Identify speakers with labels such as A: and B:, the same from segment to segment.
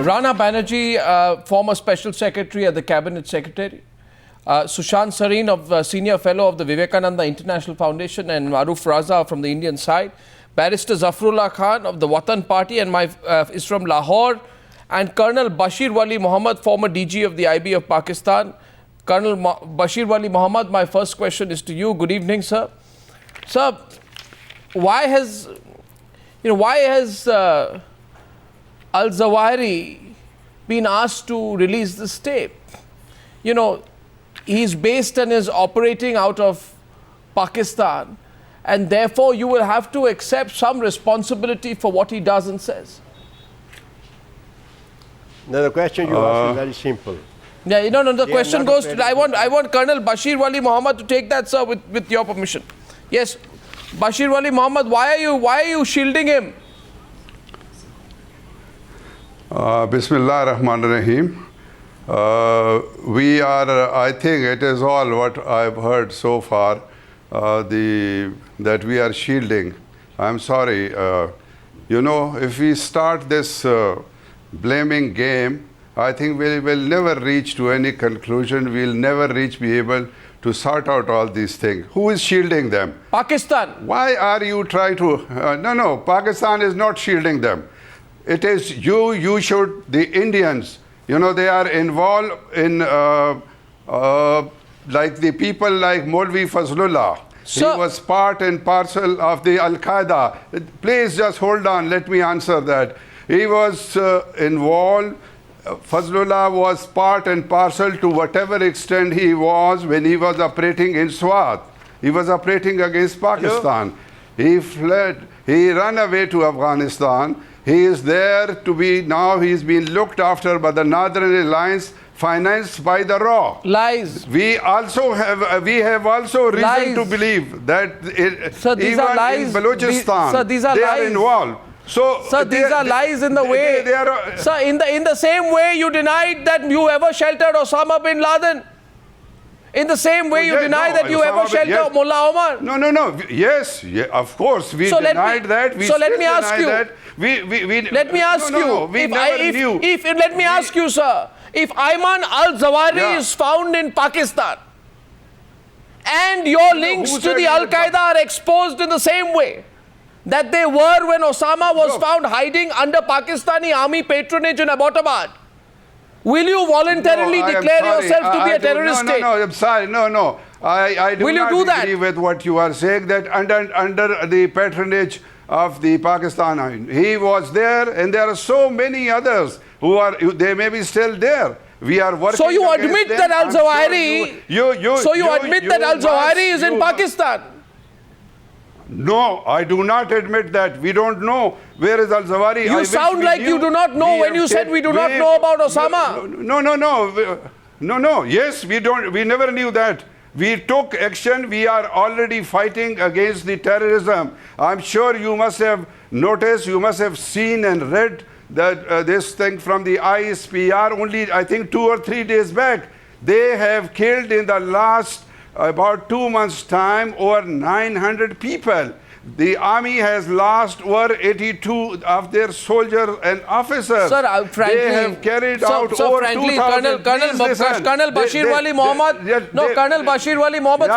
A: Rana Banarjee, former Special Secretary at the Cabinet Secretary. Sushant Sareen, Senior Fellow of the Vivekananda International Foundation, and Maroof Raza from the Indian side. Barrister Zafarullah Khan of the Watan Party and is from Lahore. And Col Bashir Wali Mohammed, former DG of the IB of Pakistan. Col Bashir Wali Mohammed, my first question is to you. Good evening, sir. Sir, why has Al-Zawahiri been asked to release this tape? You know, he's based and is operating out of Pakistan, and therefore you will have to accept some responsibility for what he does and says.
B: No, the question you asked is very simple.
A: Yeah, no, the question goes to, I want Col Bashir Wali Mohammed to take that, sir, with your permission. Yes, Bashir Wali Mohammed, why are you shielding him?
C: Bismillah ar-Rahman ar-Rahim. I think it is all what I've heard so far, that we are shielding. I'm sorry. You know, if we start this blaming game, I think we will never reach to any conclusion. We'll never be able to sort out all these things. Who is shielding them?
A: Pakistan.
C: Why are you trying to... no, Pakistan is not shielding them. It is you should, the Indians, you know, they are involved in, like the people like Maulvi Fazlullah. So, he was part and parcel of the Al-Qaeda. Please just hold on, let me answer that. He was involved, Fazlullah was part and parcel to whatever extent he was when he was operating in Swat. He was operating against Pakistan. He fled, he ran away to Afghanistan. He is there to be, now he's been looked after by the Northern Alliance, financed by the RAW.
A: Lies.
C: We have also reason
A: lies.
C: to believe that
A: these are lies.
C: In Balochistan,
A: these are
C: they
A: lies.
C: are involved. So
A: these are lies in the way. Sir, in the same way you denied that you ever sheltered Osama bin Laden. In the same way you deny that you ever sheltered Mullah Omar.
C: No. Yes, of course, we denied that.
A: So let me ask you. Let me ask you. Let me ask you, sir. If Ayman Al-Zawahiri is found in Pakistan, and your links to the Al-Qaeda are exposed in the same way that they were when Osama was found hiding under Pakistani army patronage in Abbottabad, will you voluntarily declare yourself to be a terrorist state?
C: No, I'm sorry. No. I do not agree with what you are saying, that under the patronage of the Pakistan, he was there, and there are so many others they may be still there. We are working.
A: So you admit that Al-Zawahiri, that Al-Zawahiri is in Pakistan?
C: No, I do not admit that. We don't know where is Al-Zawahiri.
A: You sound like you do not know when you said we do not know about Osama.
C: No. Yes, we don't. We never knew that. We took action. We are already fighting against the terrorism. I'm sure you must have noticed, you must have seen and read that this thing from the ISPR only, I think, 2 or 3 days back. They have killed in the last about 2 months' time over 900 people. The army has lost over 82 of their soldiers and officers.
A: Sir, frankly,
C: they have carried out over 2,000.
A: Colonel Bashir Wali Mohammed. Colonel Bashir Wali Mohammed.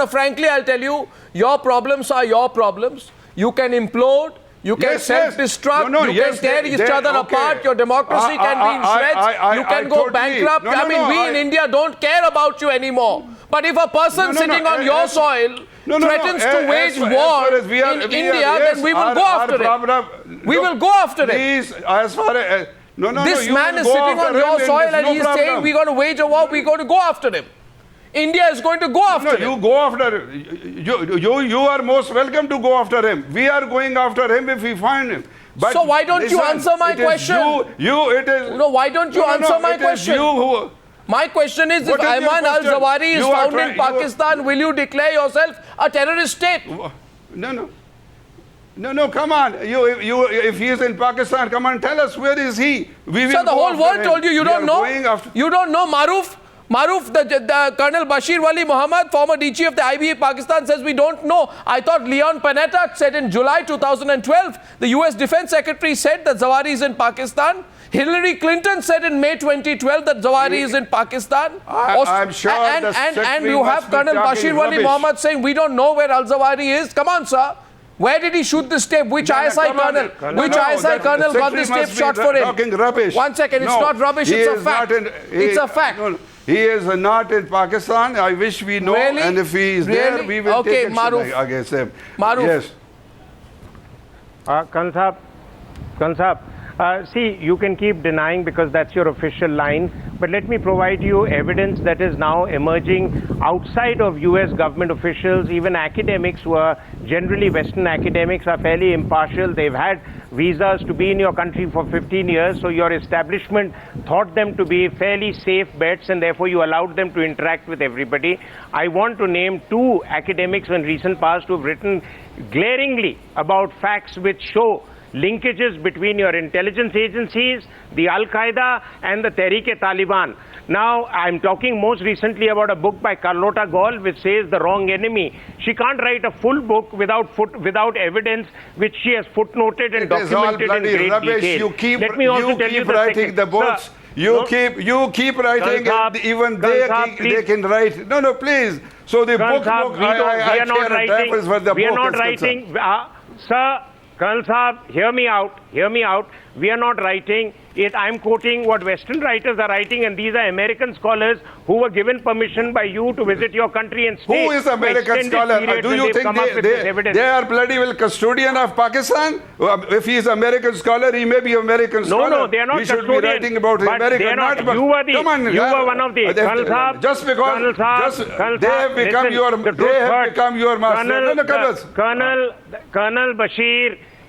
A: Frankly, I'll tell you, your problems are your problems. You can implode. You can self-destruct, you can tear each other apart, your democracy can be in shreds, you can go bankrupt. We in India don't care about you anymore. But if a person sitting on your soil threatens to wage war in India, then we will go after him. We will go after him. This man is sitting on your soil and he is saying we're going to wage a war, we're going to go after him. India is going to go after him.
C: You go after him. You are most welcome to go after him. We are going after him if we find him.
A: But so why don't you answer my question? Why don't you answer my question? My question is, if Ayman Al-Zawahiri is found in Pakistan, will you declare yourself a terrorist state?
C: No, come on. If he is in Pakistan, come on, tell us, where is he?
A: So the whole world told you, you don't know? You don't know, Maroof? Maroof, the Colonel Bashir Wali Mohammed, former DG of the IBA Pakistan, says we don't know. I thought Leon Panetta said in July 2012, the US Defense Secretary said that Zawahiri is in Pakistan. Hillary Clinton said in May 2012 that Zawahiri is in Pakistan.
C: I'm sure
A: and you have Colonel Bashir Wali Mohammed saying we don't know where Al-Zawahiri is. Come on, sir. Where did he shoot this tape? Which ISI colonel? Which ISI colonel got this tape shot for him?
C: Talking rubbish.
A: 1 second, it's not rubbish, it's a fact. It's a fact.
C: He is not in Pakistan. I wish we know.
A: Really?
C: And if he is there, we will take action against him.
A: Maroof.
C: Yes.
D: Khan Sahab, see, you can keep denying because that's your official line, but let me provide you evidence that is now emerging outside of US government officials. Even academics who are generally Western academics are fairly impartial. They've had visas to be in your country for 15 years, so your establishment thought them to be fairly safe bets and therefore you allowed them to interact with everybody. I want to name 2 academics in recent past who have written glaringly about facts which show linkages between your intelligence agencies, the Al-Qaeda and the Tehreek-e-Taliban. Now, I'm talking most recently about a book by Carlotta Gall which says the wrong enemy. She can't write a full book without evidence which she has footnoted and documented in great
C: rubbish.
D: detail.
C: Let me also tell you writing the books. Sir, you keep writing, and even they can write. No, please. So the book,
D: we are not writing. Sir, Colonel Saab, hear me out. We are not writing it. I'm quoting what Western writers are writing, and these are American scholars who were given permission by you to visit your country and stay.
C: Who is American scholar? Do you think they are bloody well custodian of Pakistan? If he is American scholar, he may be American scholar.
D: No, they are not
C: custodian. We should be writing about American.
D: You were one of the. Colonel Saab,
C: just because they have become your master.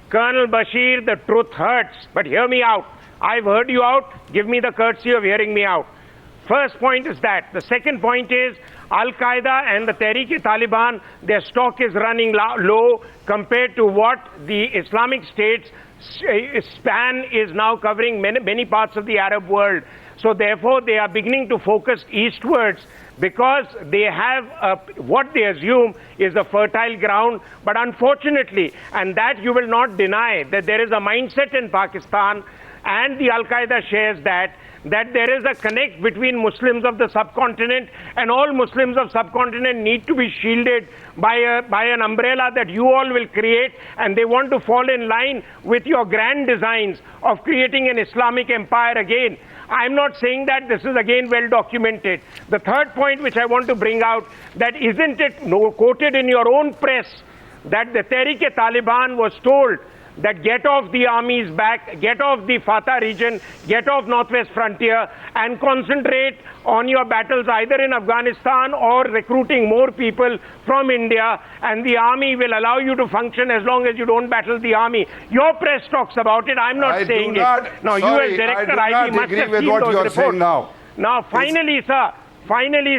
D: Colonel Bashir, the truth hurts. But hear me out. I've heard you out. Give me the courtesy of hearing me out. First point is that. The second point is Al-Qaeda and the Tehreek-e-Taliban, their stock is running low compared to what the Islamic State's span is now covering many parts of the Arab world. So therefore, they are beginning to focus eastwards because they have what they assume is a fertile ground. But unfortunately, and that you will not deny, that there is a mindset in Pakistan, and the Al-Qaeda shares that there is a connect between Muslims of the subcontinent, and all Muslims of subcontinent need to be shielded by an umbrella that you all will create, and they want to fall in line with your grand designs of creating an Islamic empire again. I'm not saying that. This is again well documented. The third point which I want to bring out, that isn't it quoted in your own press that the Tehreek-e-Taliban was told that get off the army's back, get off the Fatah region, get off Northwest Frontier, and concentrate on your battles either in Afghanistan or recruiting more people from India, and the army will allow you to function as long as you don't battle the army. Your press talks about it. I'm not saying it. Now, you as Director IB must have seen those reports. Now, finally,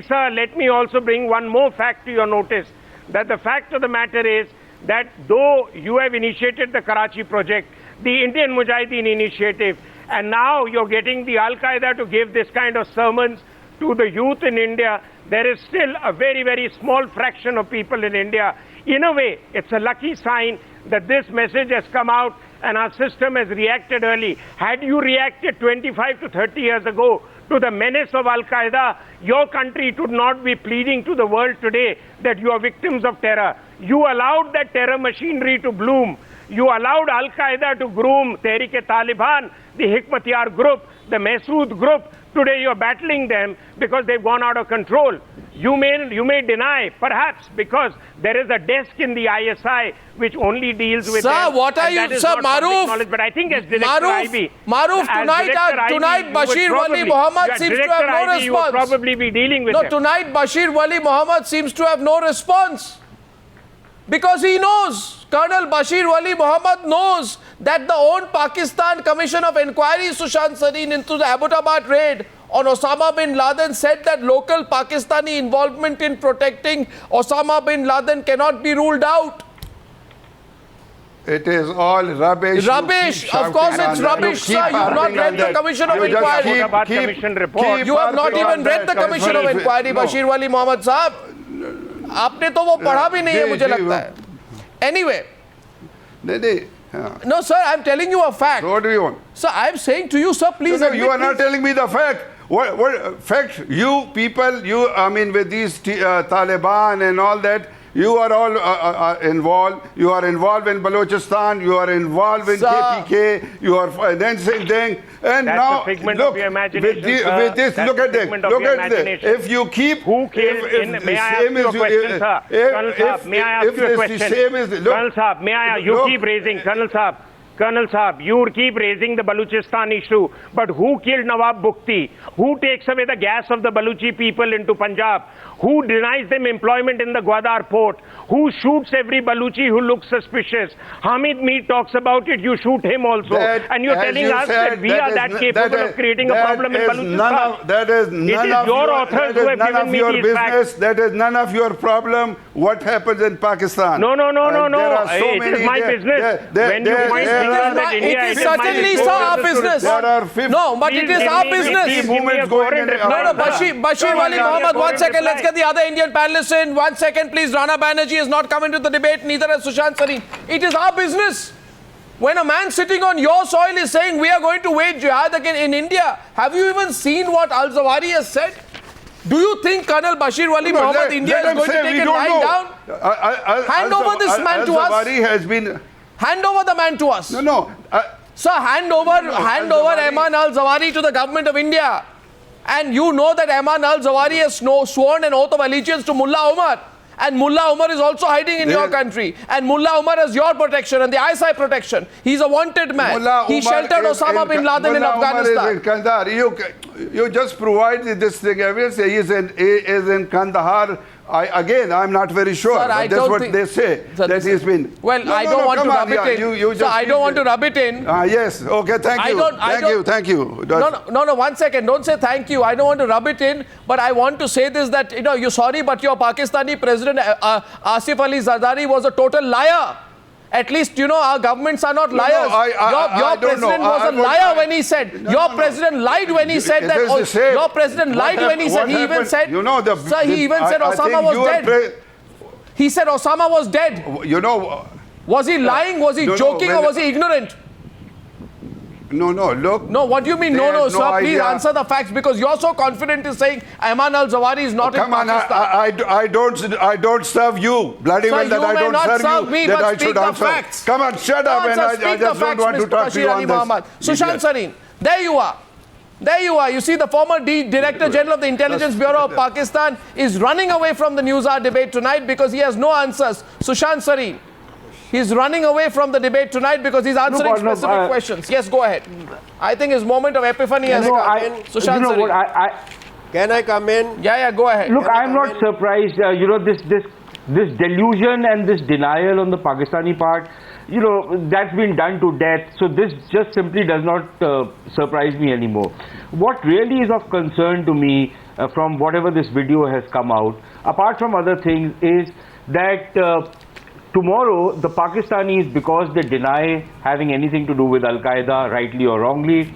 D: sir, let me also bring one more fact to your notice, that the fact of the matter is that though you have initiated the Karachi project, the Indian Mujahideen initiative, and now you're getting the Al-Qaeda to give this kind of sermons to the youth in India, there is still a very, very small fraction of people in India. In a way, it's a lucky sign that this message has come out and our system has reacted early. Had you reacted 25 to 30 years ago to the menace of Al-Qaeda, your country would not be pleading to the world today that you are victims of terror. You allowed that terror machinery to bloom. You allowed Al-Qaeda to groom Tehreek-e-Taliban, the Hikmatyar group, the Masood group. Today you're battling them because they've gone out of control. You may deny, perhaps, because there is a desk in the ISI which only deals with
A: them. Sir, what are you, sir, Maroof?
D: But I think as Director IB,
A: Maroof, tonight Bashir Wali Mohammed seems to have no response.
D: You will probably be dealing with them.
A: Tonight Bashir Wali Mohammed seems to have no response. Because he knows, Colonel Bashir Wali Mohammed knows that the own Pakistan Commission of Inquiry, Sushant Sareen, into the Abbottabad raid on Osama bin Laden said that local Pakistani involvement in protecting Osama bin Laden cannot be ruled out.
C: It is all rubbish.
A: Rubbish! Of course it's rubbish, sir. You've not read the Commission of Inquiry.
D: Commission report.
A: You have not even read the Commission of Inquiry, Bashir Wali Mohammed साहब. आपने तो वो पढ़ा भी नहीं है मुझे लगता है. Anyway. No, sir, I'm telling you a fact.
C: So what do you want?
A: Sir, I'm saying to you, sir, please.
C: No, you are not telling me the fact. What fact? You people, I mean, with these Taliban and all that, you are all involved. You are involved in Balochistan. You are involved in KPK. You are financing thing. And
D: that's
C: now,
D: a figment
C: look,
D: of your imagination,
C: with this, look at this. Look at this. If you keep,
D: who killed? May I ask you a question, sir? Colonel Saab, may I ask you a question? Colonel Saab, may I? You keep raising, Colonel Saab. Colonel Saab, you keep raising the Balochistan issue, but who killed Nawab Bukti? Who takes away the gas of the Baluchi people into Punjab? Who denies them employment in the Gwadar port? Who shoots every Baluchi who looks suspicious? Hamid Mir talks about it, you shoot him also. And you're telling us that we are that capable of creating a problem in Balochistan.
C: That is none of your authors who have given me these facts. That is none of your problem. What happens in Pakistan?
D: No. It is my business. When you point
A: it is certainly our business. No, but it is our business. No, Bashir Wali Mohammed, 1 second. Let's get the other Indian panelists in. 1 second, please. Rana Banarjee is not coming to the debate, neither has Sushant Sareen. It is our business. When a man sitting on your soil is saying we are going to wage jihad again in India, have you even seen what Al-Zawahiri has said? Do you think Colonel Bashir Wali Mohammed, India is going to take it lying down? Hand over this man to us. Hand over the man to us. Sir, hand over Ayman Al-Zawahiri to the government of India. And you know that Ayman Al-Zawahiri has sworn an oath of allegiance to Mullah Omar. And Mullah Omar is also hiding in your country. And Mullah Omar has your protection and the ISI protection. He's a wanted man. He sheltered Osama bin Laden in Afghanistan.
C: You just provide this thing. Evidence. He is in Kandahar. I'm not very sure.
A: Sir,
C: but that's what they say. That he's been.
A: Well, I don't want to rub it in. I don't want to rub it in.
C: Yes. Okay. Thank you. Thank you.
A: No. 1 second. Don't say thank you. I don't want to rub it in. But I want to say this that you're sorry, but your Pakistani president Asif Ali Zardari was a total liar. At least, our governments are not liars. Your president was a liar when he said. Your president lied when he said that. Your president lied when he said. He even said. Sir, he even said Osama was dead. He said Osama was dead. Was he lying? Was he joking? Or was he ignorant?
C: No, look.
A: No, what do you mean, no, sir? Please answer the facts, because you're so confident in saying Ayman Al-Zawahiri is not in Pakistan.
C: I don't serve you. Bloody well that I don't serve you. That I should answer.
A: Facts.
C: Come on, shut up, and I just don't want to talk to you on this.
A: Sushant Sareen, there you are. There you are. You see, the former Director General of the Intelligence Bureau of Pakistan is running away from the Newshour debate tonight because he has no answers. Sushant Sareen. He's running away from the debate tonight because he's answering specific questions. Yes, go ahead. I think his moment of epiphany has come. Sushant Sareen.
B: Can I come in?
A: Yeah, go ahead.
E: Look, I'm not surprised. This delusion and this denial on the Pakistani part, that's been done to death. So this just simply does not surprise me anymore. What really is of concern to me from whatever this video has come out, apart from other things, is that tomorrow, the Pakistanis, because they deny having anything to do with Al-Qaeda, rightly or wrongly,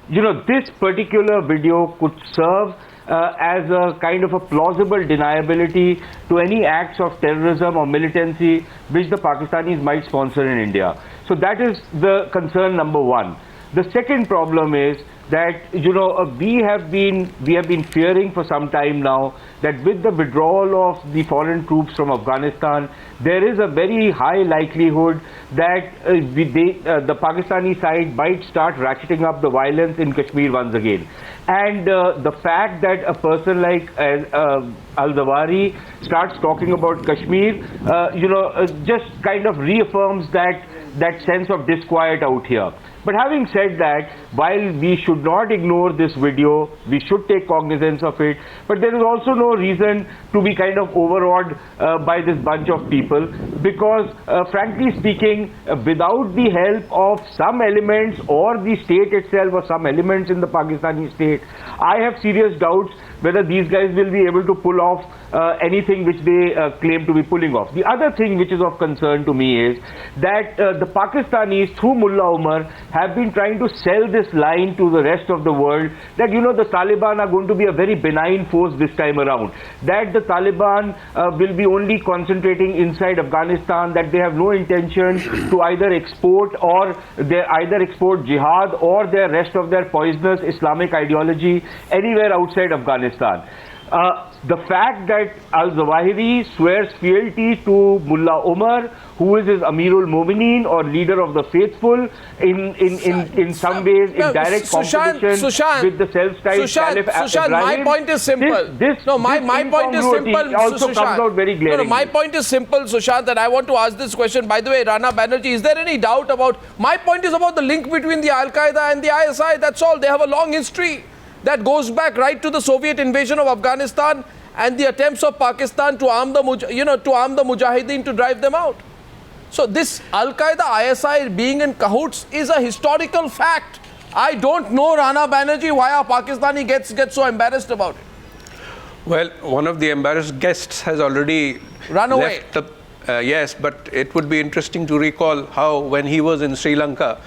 E: this particular video could serve as a kind of a plausible deniability to any acts of terrorism or militancy which the Pakistanis might sponsor in India. So that is the concern number one. The second problem is that we have been fearing for some time now that with the withdrawal of the foreign troops from Afghanistan, there is a very high likelihood that the Pakistani side might start ratcheting up the violence in Kashmir once again. And the fact that a person like Al-Zawahiri starts talking about Kashmir, just kind of reaffirms that sense of disquiet out here. But having said that, while we should not ignore this video, we should take cognizance of it, but there is also no reason to be kind of overawed by this bunch of people, because frankly speaking, without the help of some elements or the state itself or some elements in the Pakistani state, I have serious doubts whether these guys will be able to pull off anything which they claim to be pulling off. The other thing which is of concern to me is that the Pakistanis, through Mullah Umar, have been trying to sell this line to the rest of the world that, you know, the Taliban are going to be a very benign force this time around, that the Taliban will be only concentrating inside Afghanistan, that they have no intention to either export jihad or their rest of their poisonous Islamic ideology anywhere outside Afghanistan. The fact that Al-Zawahiri swears fealty to Mullah Umar, who is his Amirul Mumineen or leader of the faithful, in some ways in direct competition with the self-styled Caliph Ibrahim.
A: My point is simple. My point is simple.
E: Also comes out very glaringly.
A: My point is simple, Sushant, and I want to ask this question. By the way, Rana Banarjee, is there any doubt about? My point is about the link between the Al Qaeda and the ISI. That's all. They have a long history that goes back right to the Soviet invasion of Afghanistan and the attempts of Pakistan to arm the Mujahideen to drive them out. So this Al-Qaeda ISI being in cahoots is a historical fact. I don't know, Rana Banarjee, why our Pakistani gets so embarrassed about it.
F: Well, one of the embarrassed guests has already
A: run away.
F: Yes, but it would be interesting to recall how when he was in Sri Lanka,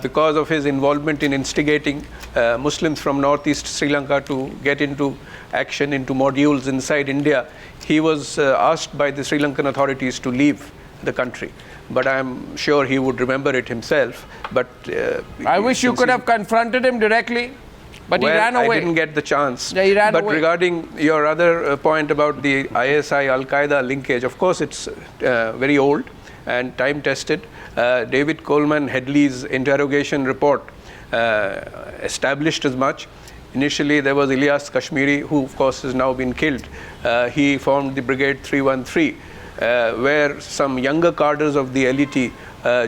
F: because of his involvement in instigating Muslims from northeast Sri Lanka to get into action, into modules inside India, he was asked by the Sri Lankan authorities to leave the country. But I'm sure he would remember it himself. But
A: I wish you could have confronted him directly. But he ran away.
F: I didn't get the chance.
A: Yeah, he ran away.
F: But regarding your other point about the ISI Al-Qaeda linkage, of course it's very old and time-tested. David Coleman Headley's interrogation report established as much. Initially, there was Ilyas Kashmiri, who of course has now been killed. He formed the Brigade 313, where some younger cadres of the LET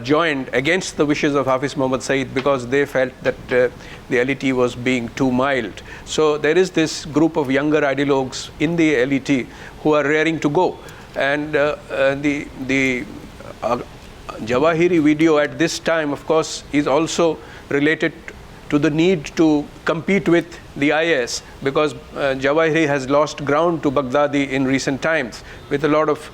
F: joined against the wishes of Hafiz Muhammad Saeed because they felt that the LET was being too mild. So there is this group of younger ideologues in the LET who are raring to go. And the Zawahiri video at this time, of course, is also related to the need to compete with the IS, because Zawahiri has lost ground to Baghdadi in recent times, with a lot of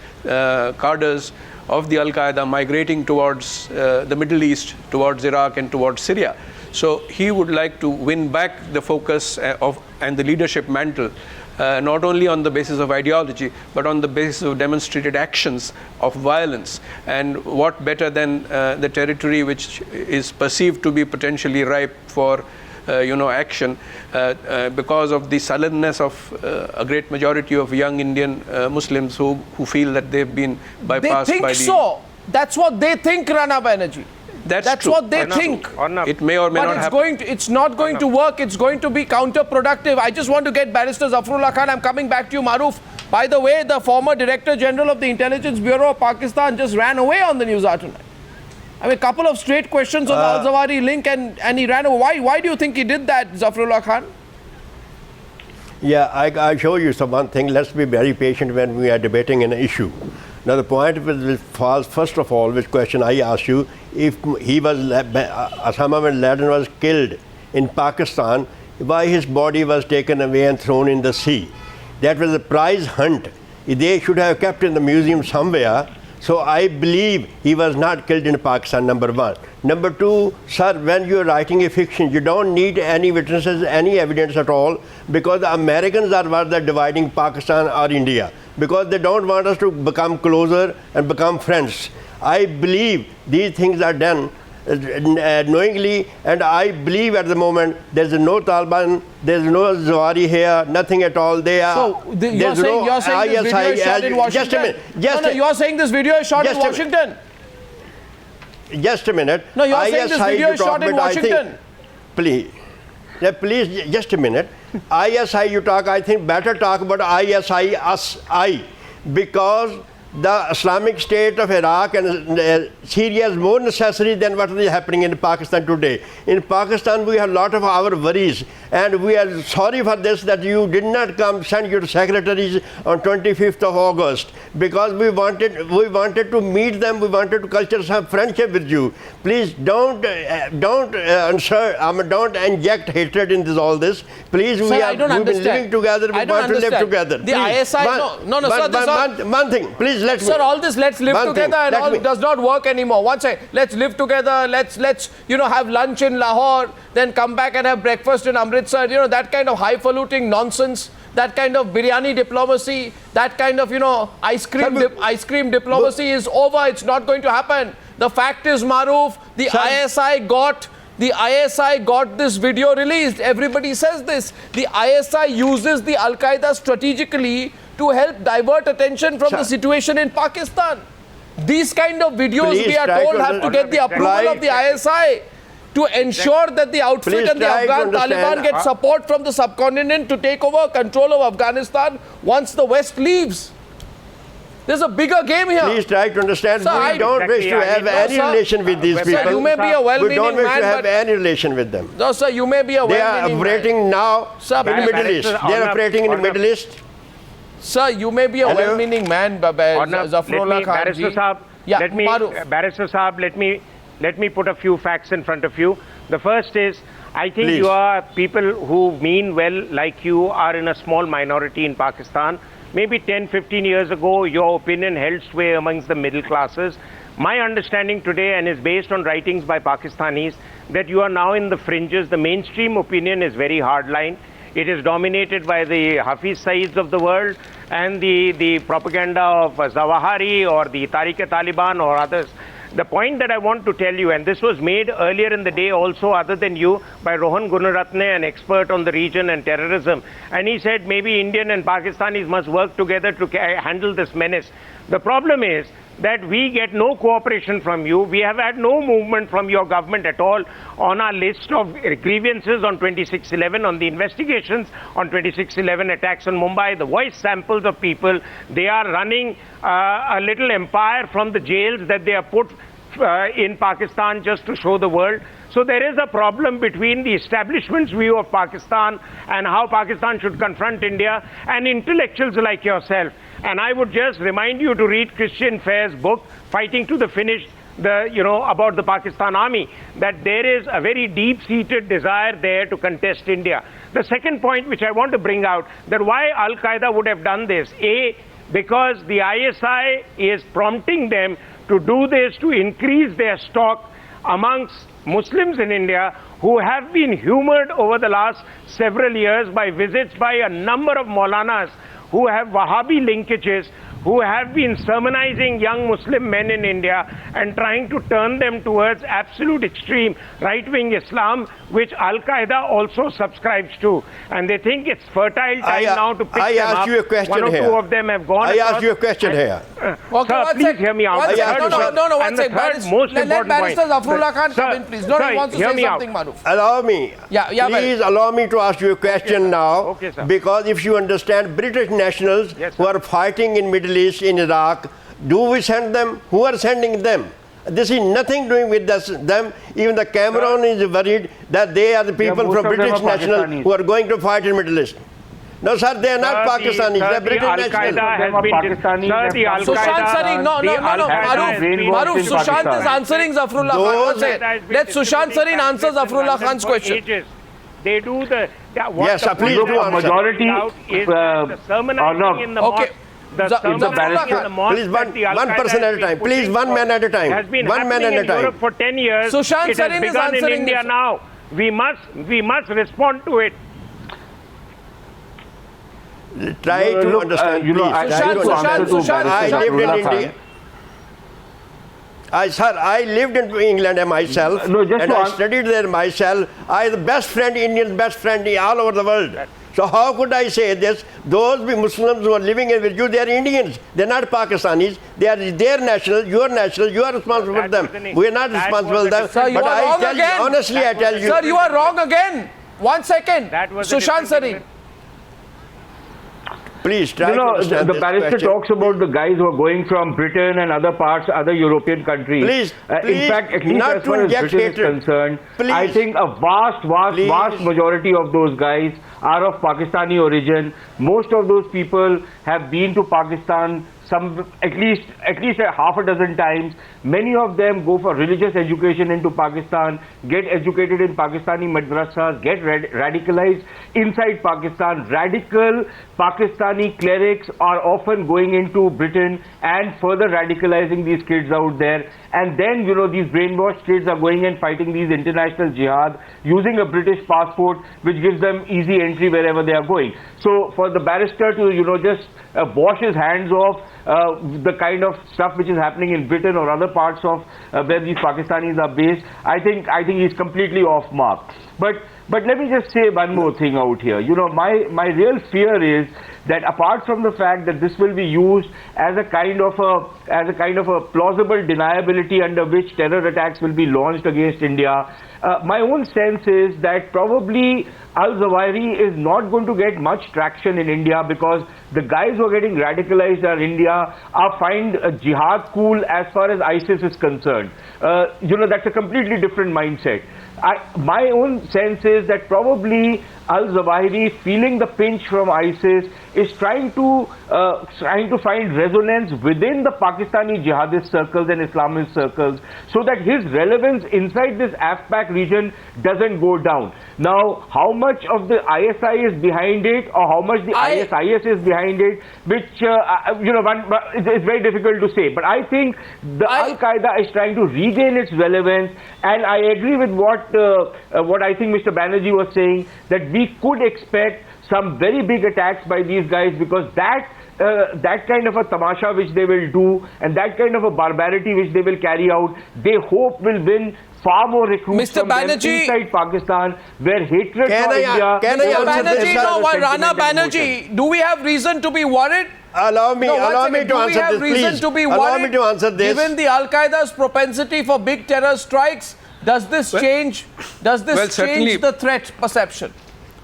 F: cadres of the Al-Qaeda migrating towards the Middle East, towards Iraq and towards Syria. So he would like to win back the focus and the leadership mantle, not only on the basis of ideology, but on the basis of demonstrated actions of violence. And what better than the territory which is perceived to be potentially ripe for action because of the sullenness of a great majority of young Indian Muslims who feel that they've been bypassed by the...
A: They think so. That's what they think, Rana Banarjee. That's
F: true.
A: what they think.
F: It may or may not happen.
A: It's not going to work. It's going to be counterproductive. I just want to get Barrister Zafarullah Khan. I'm coming back to you, Maroof. By the way, the former Director General of the Intelligence Bureau of Pakistan just ran away on the Newshour tonight. I mean, a couple of straight questions on the Al-Zawahiri link and he ran away. Why do you think he did that, Zafarullah Khan?
B: Yeah, I show you one thing. Let's be very patient when we are debating an issue. Now, the point which falls, first of all, which question I asked you, if Osama bin Laden was killed in Pakistan, why his body was taken away and thrown in the sea? That was a prize hunt. They should have kept in the museum somewhere. So I believe he was not killed in Pakistan, number one. Number two, sir, when you are writing a fiction, you don't need any witnesses, any evidence at all, because the Americans are what they're dividing Pakistan or India, because they don't want us to become closer and become friends. I believe these things are done knowingly, and I believe at the moment there's no Taliban, there's no Zawahiri here, nothing at all. They are.
A: So you're saying this video is shot in Washington?
B: Just a minute.
A: You're saying this video is shot in Washington?
B: Just a minute.
A: No, you're saying this video is shot in Washington?
B: Please, just a minute. ISI you talk, I think better talk about ISI, because the Islamic State of Iraq and Syria is more necessary than what is happening in Pakistan today. In Pakistan, we have a lot of our worries, and we are sorry for this that you did not send your secretaries on 25th of August, because we wanted to meet them, we wanted to culture some friendship with you. Please don't inject hatred into all this. Please,
A: Sir, we've been
B: living together, we want to live together.
A: The ISI,
B: one thing, please let me.
A: Sir, all this let's live together and all does not work anymore. One second, let's live together, let's have lunch in Lahore, then come back and have breakfast in Amritsar, that kind of highfalutin nonsense, that kind of biryani diplomacy, that kind of, ice cream diplomacy is over. It's not going to happen. The fact is, Maroof, the ISI got this video released. Everybody says this. The ISI uses the Al-Qaeda strategically to help divert attention from the situation in Pakistan. These kind of videos, we are told, have to get the approval of the ISI to ensure that the outfit and the Afghan Taliban get support from the subcontinent to take over control of Afghanistan once the West leaves. There's a bigger game here.
B: Please try to understand. Sir, we don't wish to have any relation with these people.
A: Sir, you may be a well-meaning man,
B: we don't wish to have any relation with them.
A: No, sir, you may be a well-meaning man.
B: They are operating now in the Middle East. They are operating in the Middle East.
A: Sir, you may be a well-meaning man, Zafarullah Khan.
D: Barrister Saab, let me put a few facts in front of you. The first is, I think you are people who mean well, like you, are in a small minority in Pakistan. Maybe 10, 15 years ago, your opinion held sway amongst the middle classes. My understanding today, and is based on writings by Pakistanis, that you are now in the fringes. The mainstream opinion is very hardline. It is dominated by the Hafiz Saids of the world and the propaganda of Zawahiri or the Tariq-e-Taliban or others. The point that I want to tell you, and this was made earlier in the day also, other than you, by Rohan Gunaratne, an expert on the region and terrorism, and he said maybe Indian and Pakistanis must work together to handle this menace. The problem is that we get no cooperation from you. We have had no movement from your government at all on our list of grievances on 26/11, on the investigations on 26/11 attacks on Mumbai, the voice samples of people. They are running a little empire from the jails that they have put in Pakistan just to show the world. So there is a problem between the establishment's view of Pakistan and how Pakistan should confront India and intellectuals like yourself. And I would just remind you to read Christian Fair's book, Fighting to the Finish, about the Pakistan Army, that there is a very deep-seated desire there to contest India. The second point which I want to bring out, that why Al-Qaeda would have done this, because the ISI is prompting them to do this to increase their stock amongst Muslims in India who have been humored over the last several years by visits by a number of Maulanas who have Wahhabi linkages, who have been sermonizing young Muslim men in India and trying to turn them towards absolute extreme right-wing Islam, which Al-Qaeda also subscribes to. And they think it's fertile time now to pick them up.
B: I asked you a question
D: One or
B: here.
D: two of them have gone.
B: I asked you a question here.
A: Okay,
D: sir, please hear me out.
A: One second. Let Barrister Zafarullah Khan come in, please. No, he wants to say something, Maroof.
B: Allow me. Please allow me to ask you a question now.
D: Okay, sir.
B: Because if you understand, British nationals who are fighting in Middle East, in Iraq, do we send them? Who are sending them? This is nothing doing with them. Even the Cameron is worried that they are the people from British nationals who are going to fight in Middle East. No, sir, they are not Pakistanis. They are British nationals.
A: Sushant Sareen, no. Maroof, Sushant is answering Zafarullah Khan. Let Sushant Sareen answer Zafarullah Khan's question.
D: They do the...
B: Yes, please do answer.
E: Majority
D: sermonizing in the mosque.
B: Please, one person at a time. Please, one man at a time.
D: Has been
B: one man at a time.
D: Europe for 10 years.
A: Sushant
D: it has
A: Sareen is
D: begun in
A: answering
D: India
A: this.
D: now. We must respond to it.
B: Try to understand. I lived in India. I lived in England myself, and I studied there myself. I am the best friend, Indian's best friend all over the world. So how could I say this? Those Muslims who are living with you, they are Indians. They are not Pakistanis. They are their national, your national. You are responsible for them. We are not responsible for them.
A: Sir, you
B: but
A: are wrong again.
B: Honestly, I tell you.
A: Sir, you are wrong again. 1 second. Sushant Sareen.
B: Please try to
E: the
B: understand this
E: barrister
B: question.
E: talks about the barrister talks about
B: Try
E: the barrister talks about the guys who are going from Britain and other parts, other European countries.
B: Please,
E: in fact, at least
B: not
E: as far as Britain is concerned, I think a vast majority of those guys are of Pakistani origin. Most of those people have been to Pakistan at least a half a dozen times. Many of them go for religious education into Pakistan, get educated in Pakistani madrasas, get radicalized inside Pakistan. Radical Pakistani clerics are often going into Britain and further radicalizing these kids out there. And then, these brainwashed kids are going and fighting these international jihad using a British passport, which gives them easy entry wherever they are going. So for the barrister to, just wash his hands off the kind of stuff which is happening in Britain or other parts of where these Pakistanis are based, I think he's completely off mark. But let me just say one more thing out here. My real fear is that apart from the fact that this will be used as a kind of a plausible deniability under which terror attacks will be launched against India, my own sense is that probably Al-Zawahiri is not going to get much traction in India because the guys who are getting radicalized in India find jihad cool as far as ISIS is concerned. That's a completely different mindset. My own sense is that probably Al-Zawahiri, feeling the pinch from ISIS, is trying to find resonance within the Pakistani jihadist circles and Islamist circles so that his relevance inside this AFPAC region doesn't go down. Now, how much of the ISI is behind it or how much the ISIS is behind it, which, it's very difficult to say. But I think the Al-Qaeda is trying to regain its relevance, and I agree with what I think Mr. Banerjee was saying, that we could expect some very big attacks by these guys because that kind of a tamasha which they will do and that kind of a barbarity which they will carry out, they hope will win far more recruits from them inside Pakistan, where hatred for India...
A: Rana Banarjee, do we have reason to be worried?
B: Allow me to answer this, please. Allow me to answer this.
A: Given the Al-Qaeda's propensity for big terror strikes, does this change the threat perception?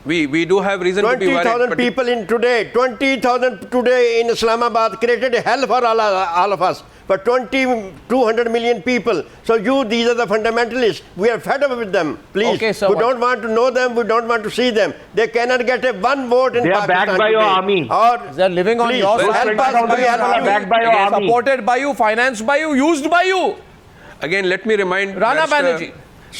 F: We do have reason to be worried.
B: 20,000 people in today, 20,000 today in Islamabad created hell for all of us. For 200 million people. So these are the fundamentalists. We are fed up with them. Please.
A: Okay, so
B: we don't want to know them. We don't want to see them. They cannot get one vote in Pakistan.
E: They are backed by your army.
A: They are living on your soil.
E: Backed by your army.
A: Supported by you, financed by you, used by you.
F: Again, let me remind
A: Rana Banarjee.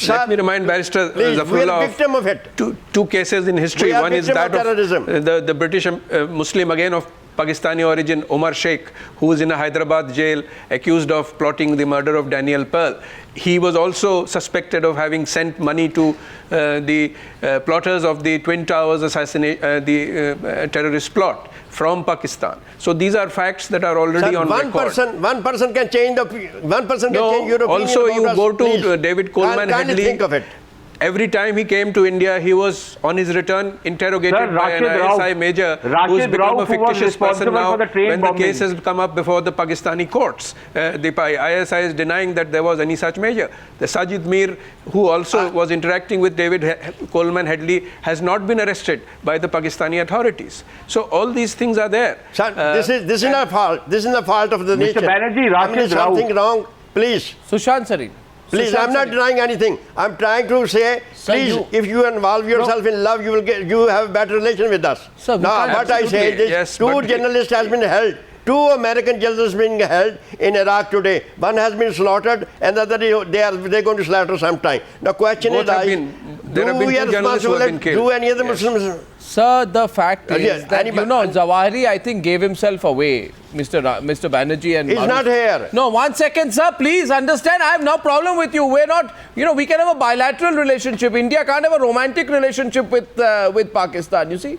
F: Let me remind Barrister Zafarullah
B: victim of it.
F: Two cases in history. One is that of the British Muslim, again of Pakistani origin, Omar Sheikh, who was in a Hyderabad jail accused of plotting the murder of Daniel Pearl. He was also suspected of having sent money to the plotters of the Twin Towers assassination, the terrorist plot from Pakistan. So these are facts that are already on record.
B: One person can change your opinion.
F: Also, you go to David Coleman Headley.
B: Think of it.
F: Every time he came to India, he was on his return interrogated by an ISI major who's become a fictitious person now when the case has come up before the Pakistani courts. The ISI is denying that there was any such major. The Sajid Mir, who also was interacting with David Coleman Headley, has not been arrested by the Pakistani authorities. So all these things are there.
B: This is not fault. This is the fault of the nation.
E: Mr. Banerjee,
B: something wrong, please.
A: Sushant Sareen.
B: Please, I'm not denying anything. I'm trying to say, please, if you involve yourself in love, you have a better relation with us. Now, what I say is, two journalists has been held. 2 American journalists being held in Iraq today. One has been slaughtered, and the other they're going to slaughter sometime. The question is,
F: there have been 2 journalists who have been killed.
B: Do any other Muslims?
A: Sir, the fact is that, Zawahiri, I think, gave himself away, Mr. Banerjee and...
B: He's not here.
A: No, 1 second, sir. Please understand, I have no problem with you. We're not... we can have a bilateral relationship. India can't have a romantic relationship with Pakistan, you see.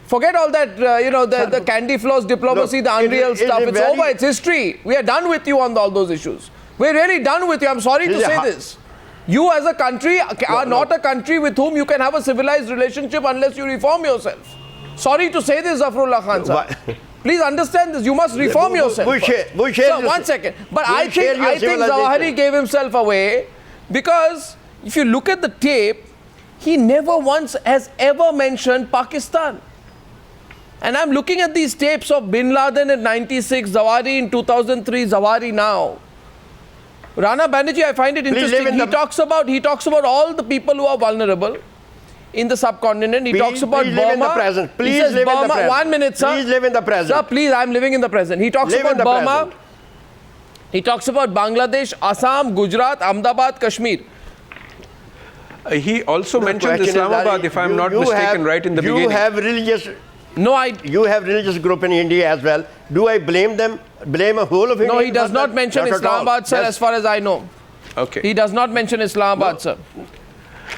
A: Forget all that, the candy floss diplomacy, the unreal stuff. It's over. It's history. We are done with you on all those issues. We're really done with you. I'm sorry to say this. You as a country are not a country with whom you can have a civilized relationship unless you reform yourself. Sorry to say this, Zafarullah Khan, sir. Please understand this. You must reform yourself. Sir, 1 second. But I think Zawahiri gave himself away because if you look at the tape, he never once has ever mentioned Pakistan. And I'm looking at these tapes of Bin Laden in 96, Zawahiri in 2003, Zawahiri now. Rana Banarjee, I find it interesting. He talks about all the people who are vulnerable in the subcontinent. He talks about Burma.
B: Live in the present. Please live in the present.
A: 1 minute, sir.
B: Please live in the present.
A: Sir, please, I'm living in the present. He talks about Burma. He talks about Bangladesh, Assam, Gujarat, Ahmedabad, Kashmir.
F: He also mentioned Islamabad, if I'm not mistaken, right in the beginning.
B: You have religious... You have religious group in India as well. Do I blame them? Blame a whole of India?
A: No, he does not mention Islamabad, sir, as far as I know.
F: Okay.
A: He does not mention Islamabad, sir.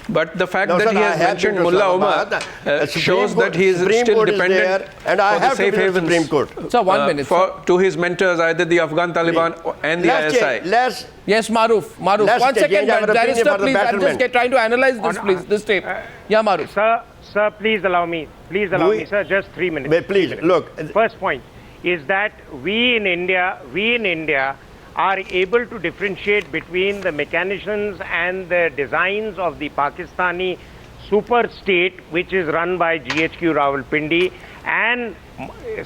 F: But the fact that he has mentioned Mullah Omar shows that he is still dependent
B: and I have
F: safe havens.
B: Supreme Court.
A: Sir, 1 minute.
F: To his mentors, either the Afghan Taliban and the ISI.
A: Yes, Maroof. 1 second, Barrister, please. I'm just trying to analyze this, please. This tape. Yeah, Maroof.
D: Sir, please allow me. Please allow me, sir. Just 3 minutes.
B: But please, look.
D: First point is that we in India are able to differentiate between the mechanisms and the designs of the Pakistani super state, which is run by GHQ Rawalpindi, and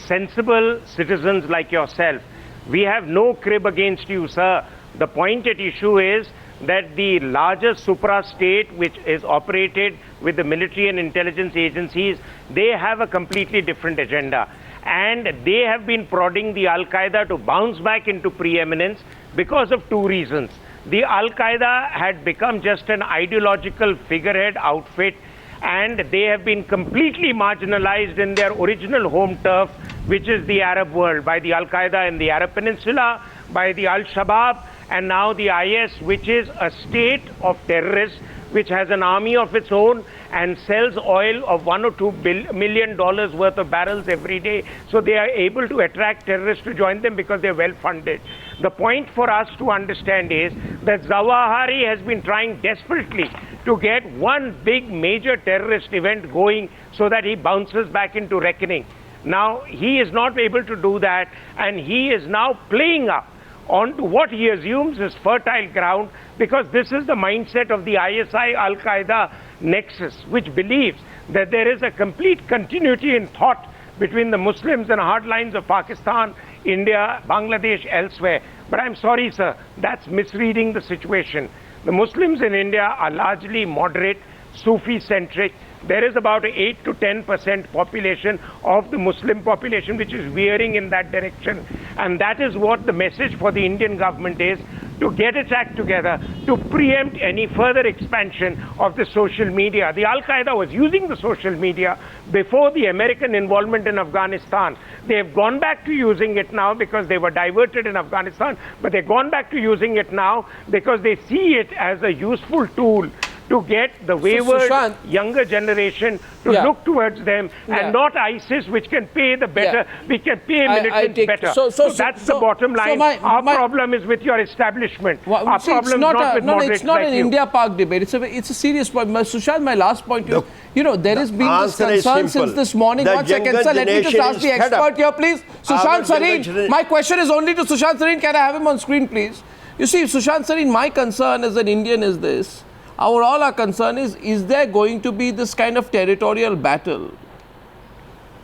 D: sensible citizens like yourself. We have no crib against you, sir. The point at issue is that the larger supra-state, which is operated with the military and intelligence agencies, they have a completely different agenda. And they have been prodding the Al-Qaeda to bounce back into preeminence because of two reasons. The Al-Qaeda had become just an ideological figurehead outfit, and they have been completely marginalized in their original home turf, which is the Arab world, by the Al-Qaeda in the Arab Peninsula, by the Al-Shabaab, and now the IS, which is a state of terrorists, which has an army of its own and sells oil of $1 or $2 million worth of barrels every day. So they are able to attract terrorists to join them because they're well funded. The point for us to understand is that Zawahiri has been trying desperately to get one big major terrorist event going so that he bounces back into reckoning. Now, he is not able to do that, and he is now playing up onto what he assumes is fertile ground, because this is the mindset of the ISI Al-Qaeda nexus, which believes that there is a complete continuity in thought between the Muslims and hardlines of Pakistan, India, Bangladesh, elsewhere. But I'm sorry, sir, that's misreading the situation. The Muslims in India are largely moderate, Sufi-centric. There is about 8 to 10% population of the Muslim population which is veering in that direction. And that is what the message for the Indian government is, to get its act together, to preempt any further expansion of the social media. The Al-Qaeda was using the social media before the American involvement in Afghanistan. They have gone back to using it now because they were diverted in Afghanistan, but they've gone back to using it now because they see it as a useful tool to get the wayward younger generation to look towards them, and not ISIS, which can pay the better, we can pay militants better. So that's the bottom line. Our problem is with your establishment. Our problem is not with moderates.
A: It's not
D: like
A: an
D: you.
A: India Park debate. It's a serious point. Sushant, my last point is, there has been this concern since this morning. 1 second, sir. Let me just ask the expert here, please. Sushant Sareen. My question is only to Sushant Sareen. Can I have him on screen, please? You see, Sushant Sareen, my concern as an Indian is this. Our concern is there going to be this kind of territorial battle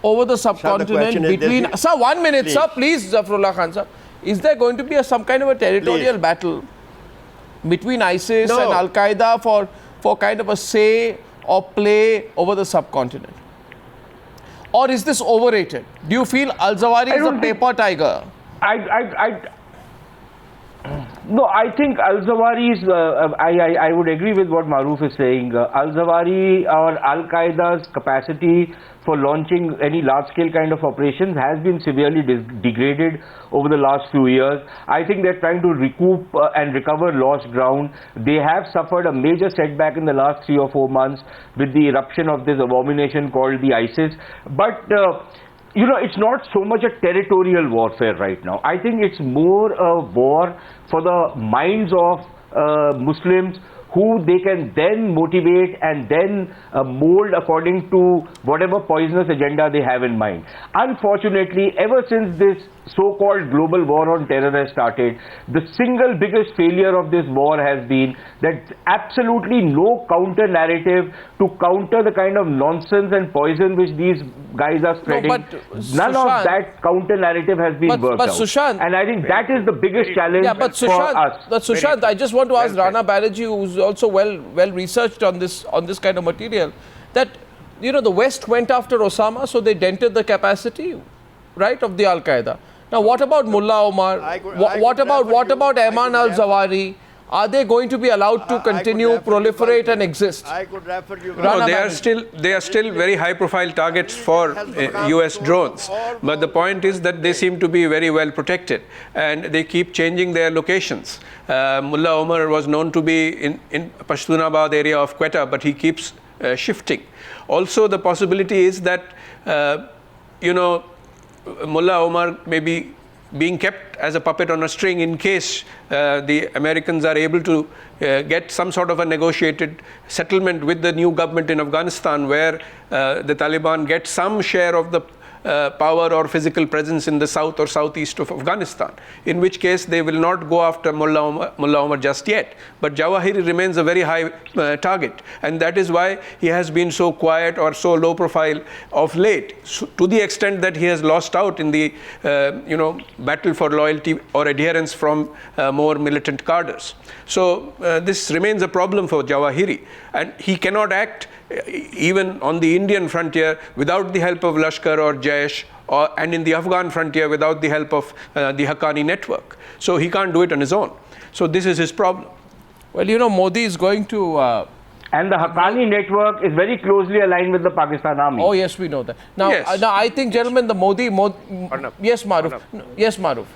A: over the subcontinent between... Sir, 1 minute, please. Sir, please, Zafarullah Khan, sir. Is there going to be some kind of a territorial battle between ISIS and Al-Qaeda for kind of a say or play over the subcontinent? Or is this overrated? Do you feel Al-Zawahiri is a paper tiger?
E: No, I think Al-Zawahiri is, I would agree with what Maroof is saying. Al-Zawahiri or Al-Qaeda's capacity for launching any large-scale kind of operations has been severely degraded over the last few years. I think they're trying to recoup and recover lost ground. They have suffered a major setback in the last 3 or 4 months with the eruption of this abomination called the ISIS. But it's not so much a territorial warfare right now. I think it's more a war for the minds of Muslims, who they can then motivate and then mold according to whatever poisonous agenda they have in mind. Unfortunately, ever since this so-called global war on terror has started, the single biggest failure of this war has been that absolutely no counter-narrative to counter the kind of nonsense and poison which these guys are spreading. None of that counter-narrative has been worked out.
A: Sushant,
E: and I think that is the biggest challenge for us.
A: But Sushant, I just want to ask Rana Banarjee, who's also well researched on this kind of material, that the West went after Osama, so they dented the capacity, right, of the Al-Qaeda. Now, what about Mullah Omar? What about Ayman al-Zawahiri? Are they going to be allowed to continue, proliferate and exist?
B: I could refer you.
F: No, they are still very high-profile targets for US drones. But the point is that they seem to be very well protected, and they keep changing their locations. Mullah Omar was known to be in Pashtunabad area of Quetta, but he keeps shifting. Also, the possibility is that Mullah Omar may be being kept as a puppet on a string in case the Americans are able to get some sort of a negotiated settlement with the new government in Afghanistan, where the Taliban get some share of the power or physical presence in the south or southeast of Afghanistan, in which case they will not go after Mullah Omar just yet. But Zawahiri remains a very high target, and that is why he has been so quiet or so low profile of late, to the extent that he has lost out in the battle for loyalty or adherence from more militant cadres. So this remains a problem for Zawahiri, and he cannot act even on the Indian frontier without the help of Lashkar or Jaish, and in the Afghan frontier without the help of the Haqqani network. So he can't do it on his own. So this is his problem.
A: Well, Modi is going to...
E: and the Haqqani network is very closely aligned with the Pakistan army.
A: Oh, yes, we know that. Now,
F: yes.
A: Now I think, gentlemen, the Modi yes, Maroof. Yes, Maroof.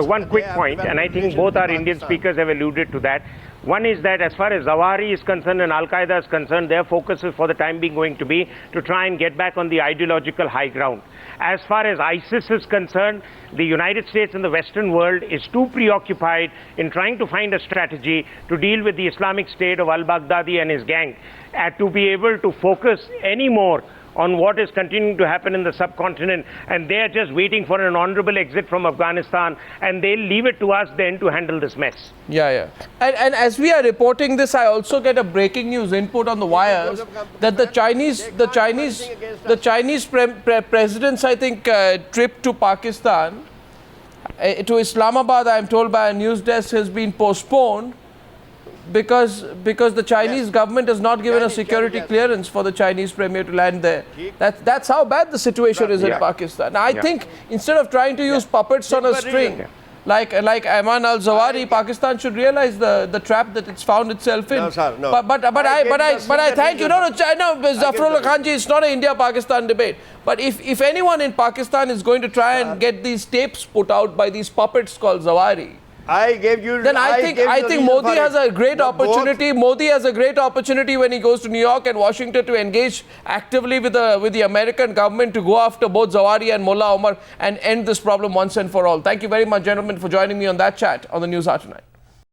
D: One quick point, and I think both our Indian speakers have alluded to that. One is that as far as Zawahiri is concerned and Al-Qaeda is concerned, their focus is for the time being going to be to try and get back on the ideological high ground. As far as ISIS is concerned, the United States and the Western world is too preoccupied in trying to find a strategy to deal with the Islamic State of al-Baghdadi and his gang, to be able to focus any more on what is continuing to happen in the subcontinent, and they are just waiting for an honorable exit from Afghanistan, and they'll leave it to us then to handle this mess.
A: Yeah. And as we are reporting this, I also get a breaking news input on the wires that the Chinese president's, I think, trip to Pakistan, to Islamabad, I am told by a news desk, has been postponed because the Chinese government has not given a security clearance for the Chinese premier to land there. That's how bad the situation is in Pakistan. Now, I think instead of trying to use puppets on a string, like Ayman al-Zawahiri, Pakistan should realize the trap that it's found itself in.
B: No, sir, no.
A: But I thank you. No, Zafarullah Khan ji, it's not an India-Pakistan debate. But if anyone in Pakistan is going to try and get these tapes put out by these puppets called Zawahiri,
B: I think
A: Modi has a great opportunity. Modi has a great opportunity when he goes to New York and Washington to engage actively with the American government to go after both Zawahiri and Mullah Omar and end this problem once and for all. Thank you very much, gentlemen, for joining me on that chat on the Newshour tonight.